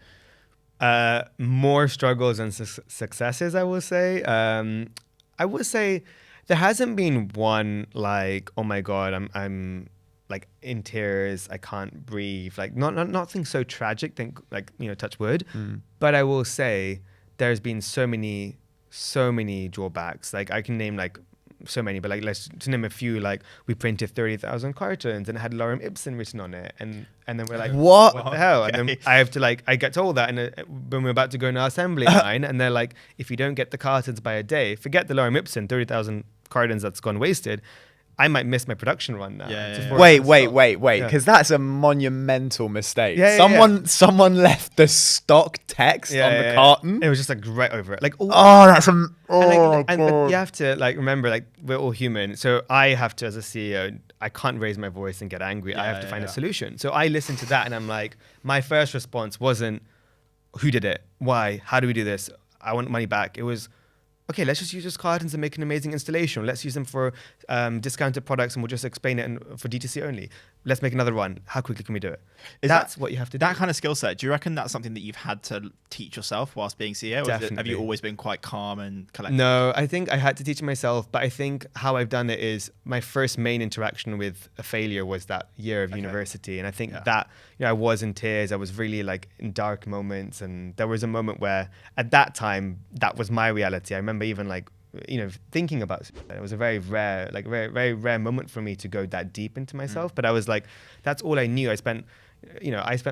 More struggles than successes, I will say. I would say there hasn't been one like, oh my God, I'm like in tears, I can't breathe, like nothing so tragic, touch wood. But I will say there's been so many drawbacks. Like I can name like so many, but like to name a few, like we printed 30,000 cartons and it had Lorem Ipsum written on it, and then we're like, what the hell? Okay. And then I have to I get told that, and when we're about to go in our assembly line, and they're like, if you don't get the cartons by a day, forget the Lorem Ipsum, 30,000 cartons that's gone wasted, I might miss my production run now. Wait, because that's a monumental mistake. Someone left the stock text on the carton. It was just like right over it. Like, but you have to remember, like we're all human. So I have to, as a CEO, I can't raise my voice and get angry. I have to find a solution. So I listened to that, and I'm like, my first response wasn't, who did it? Why? How do we do this? I want money back. It was, okay, let's just use those cartons and make an amazing installation. Let's use them for discounted products, and we'll just explain it for D2C only. Let's make another one. How quickly can we do it? That's what you have to do. That kind of skill set, do you reckon that's something that you've had to teach yourself whilst being CEO? Definitely. Or have you always been quite calm and collected? No, I think I had to teach it myself, but I think how I've done it is my first main interaction with a failure was that year of university. And I think that, I was in tears. I was really like in dark moments. And there was a moment where at that time, that was my reality. I remember even like, thinking about it. It was a very rare, very rare moment for me to go that deep into myself. But I was like, that's all I knew. I spent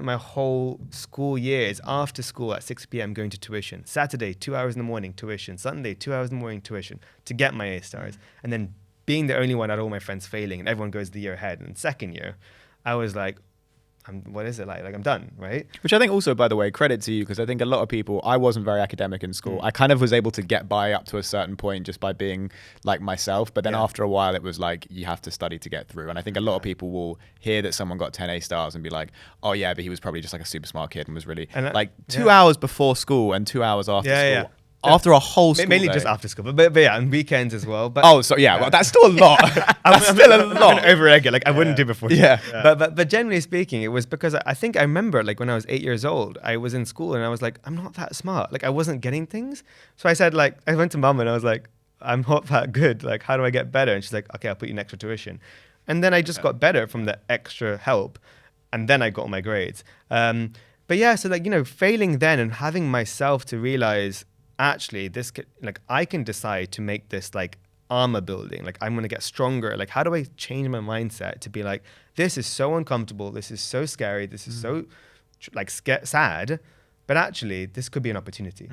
my whole school years after school at 6 p.m. going to tuition. Saturday, 2 hours in the morning, tuition. Sunday, 2 hours in the morning, tuition to get my A stars. And then being the only one out of all my friends failing, and everyone goes the year ahead. And second year, I was like, what is it like? Like I'm done, right? Which I think also, by the way, credit to you, because I think a lot of people, I wasn't very academic in school. I kind of was able to get by up to a certain point just by being like myself. But then after a while, it was like, you have to study to get through. And I think a lot of people will hear that someone got 10 A stars and be like, oh yeah, but he was probably just like a super smart kid and was really like 2 hours before school and 2 hours after school. After a whole school mainly day. just after school, but yeah, on weekends as well. But well, that's still a lot. That's still a lot. Over-regular, like I wouldn't do before. Yeah. But generally speaking, it was because I think I remember like when I was 8 years old, I was in school and I was like, I'm not that smart. Like I wasn't getting things. So I said like, I went to mum and I was like, I'm not that good. Like, how do I get better? And she's like, okay, I'll put you in extra tuition. And then I just got better from the extra help. And then I got my grades. But yeah, so like, you know, failing then and having myself to realize, actually, this could, like I can decide to make this like armor building. Like I'm gonna get stronger. Like how do I change my mindset to be like, this is so uncomfortable. This is so scary. This is so like sad. But actually, this could be an opportunity.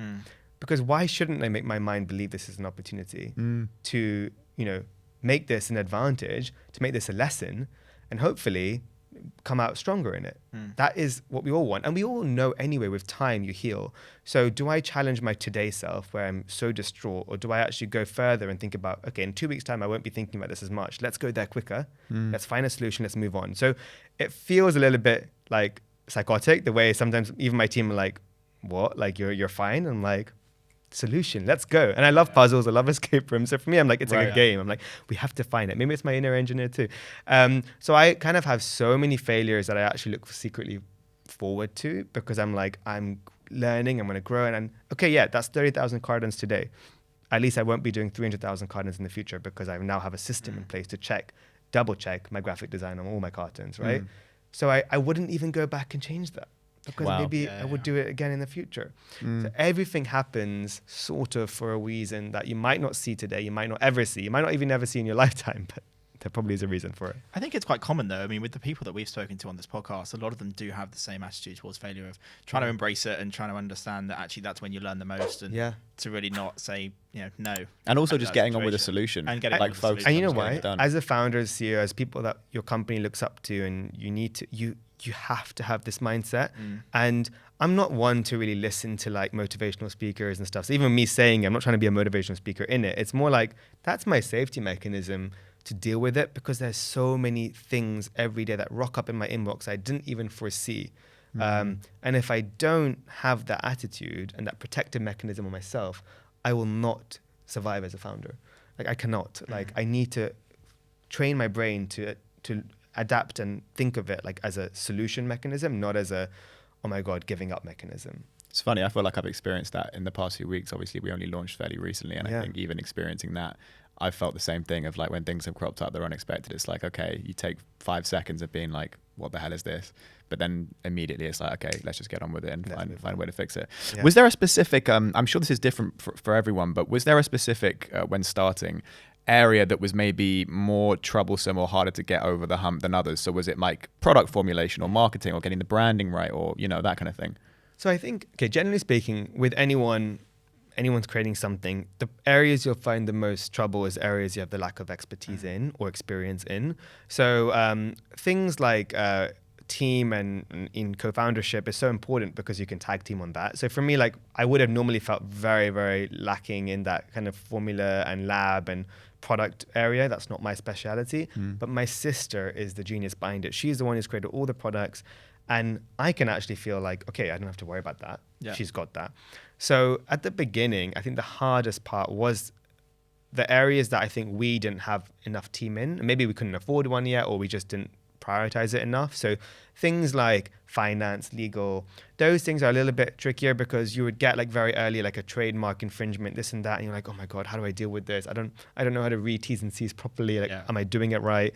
Because why shouldn't I make my mind believe this is an opportunity to, you know, make this an advantage, to make this a lesson, and hopefully come out stronger in it. That is what we all want. And we all know anyway, with time you heal. So do I challenge my today self where I'm so distraught, or do I actually go further and think about, okay, in 2 weeks time, I won't be thinking about this as much. Let's go there quicker. Let's find a solution. Let's move on. So it feels a little bit like psychotic, the way sometimes even my team are like, what? Like you're fine? I'm like, solution, let's go. And I love puzzles, I love escape rooms. So for me, I'm like, it's like a game. I'm like, we have to find it. Maybe it's my inner engineer too. So I kind of have so many failures that I actually look secretly forward to, because I'm like, I'm learning, I'm going to grow. And okay, yeah, that's 30,000 cartons today. At least I won't be doing 300,000 cartons in the future, because I now have a system in place to double check my graphic design on all my cartons, right? So I wouldn't even go back and change that, because maybe I would do it again in the future. So everything happens sort of for a reason that you might not see today, you might not ever see, you might not even ever see in your lifetime, but there probably is a reason for it. I think it's quite common though. I mean, with the people that we've spoken to on this podcast, a lot of them do have the same attitude towards failure, of trying to embrace it and trying to understand that actually that's when you learn the most, and to really not say, you know, no. And also just getting on with a solution. And getting like folks. And you know why? As a founder, as CEO, as people that your company looks up to, and you need to, you have to have this mindset. And I'm not one to really listen to like motivational speakers and stuff. So even me saying, I'm not trying to be a motivational speaker in it. It's more like, that's my safety mechanism to deal with it, because there's so many things every day that rock up in my inbox I didn't even foresee. And if I don't have that attitude and that protective mechanism on myself, I will not survive as a founder. Like I cannot. Like I need to train my brain to adapt and think of it like as a solution mechanism, not as a, oh my God, giving up mechanism. It's funny, I feel like I've experienced that in the past few weeks. Obviously, we only launched fairly recently, and I think even experiencing that, I felt the same thing of like when things have cropped up, they're unexpected. It's like, okay, you take 5 seconds of being like, what the hell is this? But then immediately it's like, okay, let's just get on with it and find a way to fix it. Yeah. Was there a specific, I'm sure this is different for everyone, but was there a specific, when starting, area that was maybe more troublesome or harder to get over the hump than others? So was it like product formulation or marketing or getting the branding right, or, you know, that kind of thing? So I think, okay, generally speaking, with anyone's creating something, the areas you'll find the most trouble is areas you have the lack of expertise in or experience in. So things like team and in co-foundership is so important, because you can tag team on that. So for me, like I would have normally felt very, very lacking in that kind of formula and lab and product area. That's not my speciality. But my sister is the genius behind it. She's the one who's created all the products. And I can actually feel like, okay, I don't have to worry about that. Yeah. She's got that. So at the beginning, I think the hardest part was the areas that I think we didn't have enough team in. Maybe we couldn't afford one yet, or we just didn't prioritize it enough. So things like finance, legal, those things are a little bit trickier, because you would get like very early like a trademark infringement, this and that, and you're like, oh my God, how do I deal with this? I don't know how to read T's and C's properly. Like, am I doing it right?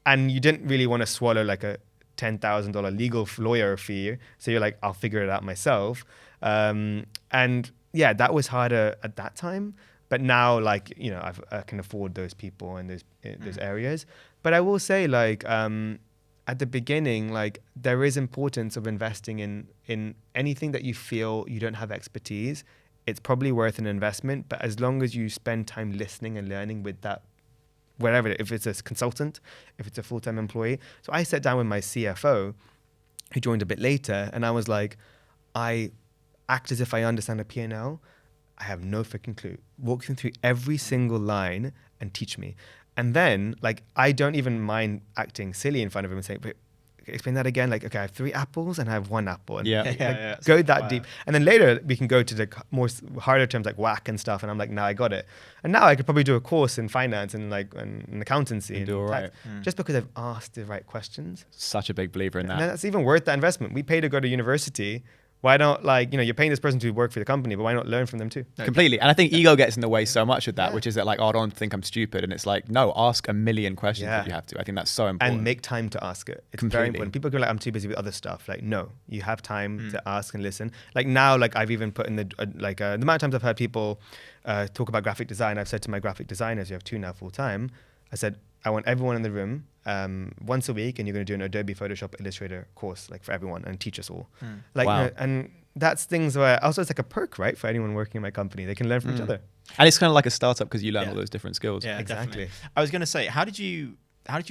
And you didn't really want to swallow like a $10,000 legal lawyer fee. So you're like, I'll figure it out myself. And yeah, that was harder at that time. But now, like, you know, I can afford those people and those areas. But I will say, like, at the beginning, like, there is importance of investing in anything that you feel you don't have expertise. It's probably worth an investment. But as long as you spend time listening and learning with that, wherever, if it's a consultant, if it's a full-time employee. So I sat down with my CFO who joined a bit later, and I was like, I act as if I understand a P&L. I have no freaking clue. Walk them through every single line and teach me. And then, like, I don't even mind acting silly in front of him and saying, but explain that again. Like, okay, I have 3 apples and I have 1 apple. And go that deep. And then later we can go to the more harder terms like whack and stuff. And I'm like, now I got it. And now I could probably do a course in finance and like in accountancy. And do all right. Just because I've asked the right questions. Such a big believer in that. And that's even worth that investment. We pay to go to university. Why not, like, you're paying this person to work for the company, but why not learn from them too? Completely. And I think ego gets in the way so much of that, which is that like, oh, I don't think I'm stupid. And it's like, no, ask a million questions if you have to. I think that's so important. And make time to ask it. It's very important. People go like, I'm too busy with other stuff. Like, no, you have time to ask and listen. Like now, like I've even put in the amount of times I've heard people talk about graphic design. I've said to my graphic designers, you have 2 now full time. I said, I want everyone in the room once a week, and you're going to do an Adobe Photoshop Illustrator course, like for everyone, and teach us all. Like, wow. And that's things where also it's like a perk, right, for anyone working in my company. They can learn from each other. And it's kind of like a startup because you learn all those different skills. Yeah, exactly. Definitely. I was going to say, how did you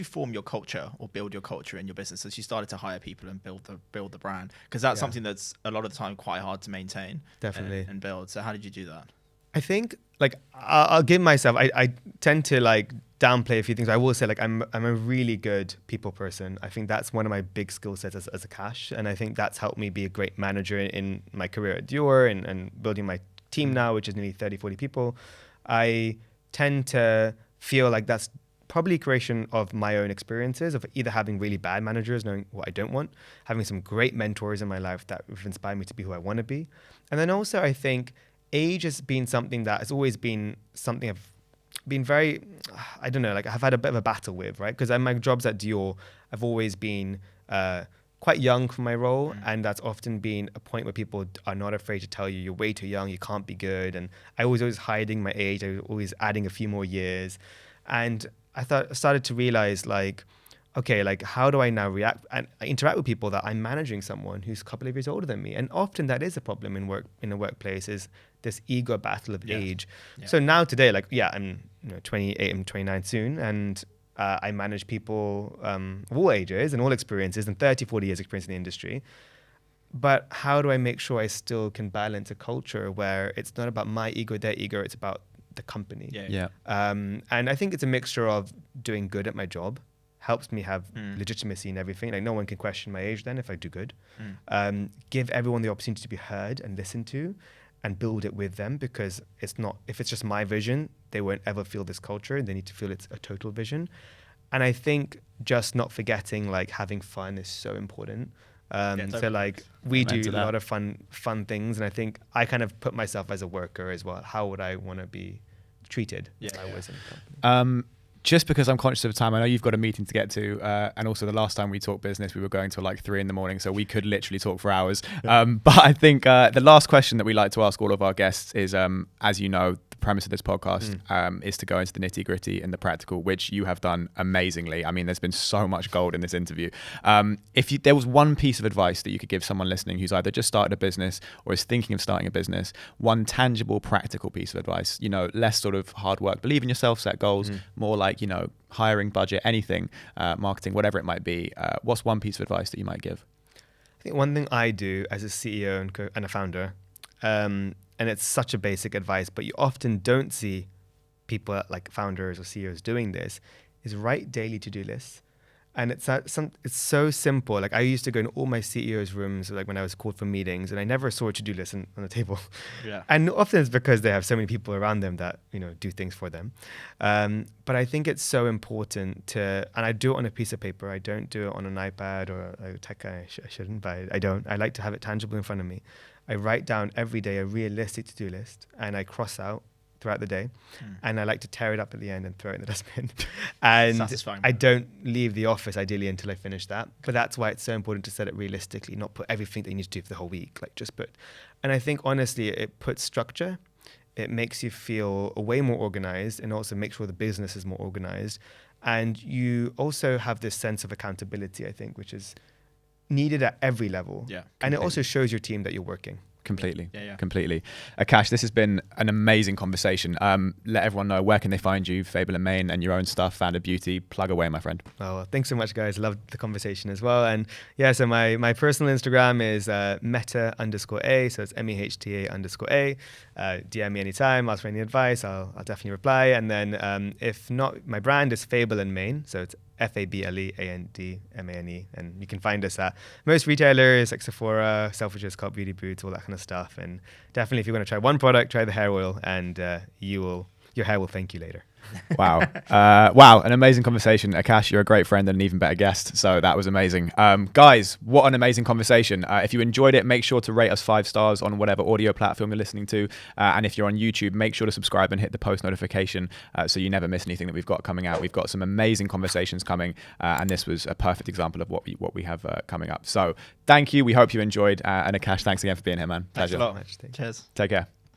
form your culture or build your culture in your business as you started to hire people and build the brand? Because that's something that's a lot of the time quite hard to maintain. Definitely. And build. So how did you do that? I think, like, I'll give myself, I tend to like downplay a few things. I will say, like, I'm a really good people person. I think that's one of my big skill sets as Akash. And I think that's helped me be a great manager in my career at Dior and building my team now, which is nearly 30, 40 people. I tend to feel like that's probably a creation of my own experiences of either having really bad managers, knowing what I don't want, having some great mentors in my life that have inspired me to be who I want to be. And then also I think age has been something that has always been something I've been very, I don't know, like I've had a bit of a battle with, right? Because in my jobs at Dior, I've always been quite young for my role. And that's often been a point where people are not afraid to tell you, you're way too young, you can't be good. And I was always hiding my age. I was always adding a few more years. And I started to realize, like, okay, like how do I now react and interact with people that I'm managing someone who's a couple of years older than me? And often that is a problem in a workplace, is this ego battle of age. Yeah. So now today, like, I'm 28, I'm 29 soon, and I manage people of all ages and all experiences and 30, 40 years experience in the industry. But how do I make sure I still can balance a culture where it's not about my ego, their ego, it's about the company? Yeah. And I think it's a mixture of doing good at my job, helps me have legitimacy in everything. Like no one can question my age then if I do good. Give everyone the opportunity to be heard and listened to and build it with them, because it's not, if it's just my vision, they won't ever feel this culture. They need to feel it's a total vision. And I think just not forgetting, like, having fun is so important. So like we do a lot of fun things. And I think I kind of put myself as a worker as well. How would I want to be treated if I was in the company? Just because I'm conscious of time, I know you've got a meeting to get to, and also the last time we talked business, we were going till like 3 a.m, so we could literally talk for hours. But I think the last question that we like to ask all of our guests is, as you know, the premise of this podcast is to go into the nitty gritty and the practical, which you have done amazingly. I mean, there's been so much gold in this interview. If there was one piece of advice that you could give someone listening who's either just started a business or is thinking of starting a business, one tangible, practical piece of advice, less sort of hard work, believe in yourself, set goals, more like, hiring, budget, anything, marketing, whatever it might be. What's one piece of advice that you might give? I think one thing I do as a CEO and a founder, and it's such a basic advice, but you often don't see people like founders or CEOs doing this, is write daily to-do lists. And it's so simple. Like I used to go in all my CEOs' rooms, like when I was called for meetings, and I never saw a to-do list on the table. Yeah. And often it's because they have so many people around them that do things for them. But I think it's so important to, and I do it on a piece of paper. I don't do it on an iPad or a tech. I shouldn't, but I don't. I like to have it tangible in front of me. I write down every day a realistic to-do list, and I cross out throughout the day, and I like to tear it up at the end and throw it in the dustbin. And I don't leave the office ideally until I finish that. But that's why it's so important to set it realistically, not put everything that you need to do for the whole week. Like just put, and I think honestly, it puts structure. It makes you feel way more organized, and also makes sure the business is more organized. And you also have this sense of accountability, I think, which is needed at every level. Yeah, and it also shows your team that you're working. Completely. Yeah. Completely. Akash, this has been an amazing conversation. Let everyone know, where can they find you, Fable Mane, and your own stuff, Found of Beauty. Plug away, my friend. Oh, well, thanks so much, guys. Loved the conversation as well. And yeah, so my personal Instagram is meta_a. So it's MEHTA_a. DM me anytime, ask for any advice. I'll definitely reply. And then if not, my brand is Fable Mane. So it's FableAndMane. And you can find us at most retailers like Sephora, Selfridges, Cult Beauty Boots, all that kind of stuff. And definitely, if you want to try one product, try the hair oil, and your hair will thank you later. Wow. Wow. An amazing conversation. Akash, you're a great friend and an even better guest. So that was amazing. Guys, what an amazing conversation. If you enjoyed it, make sure to rate us 5 stars on whatever audio platform you're listening to. And if you're on YouTube, make sure to subscribe and hit the post notification so you never miss anything that we've got coming out. We've got some amazing conversations coming. And this was a perfect example of what we have coming up. So thank you. We hope you enjoyed. And Akash, thanks again for being here, man. Pleasure. Thanks a lot. Cheers. Take care.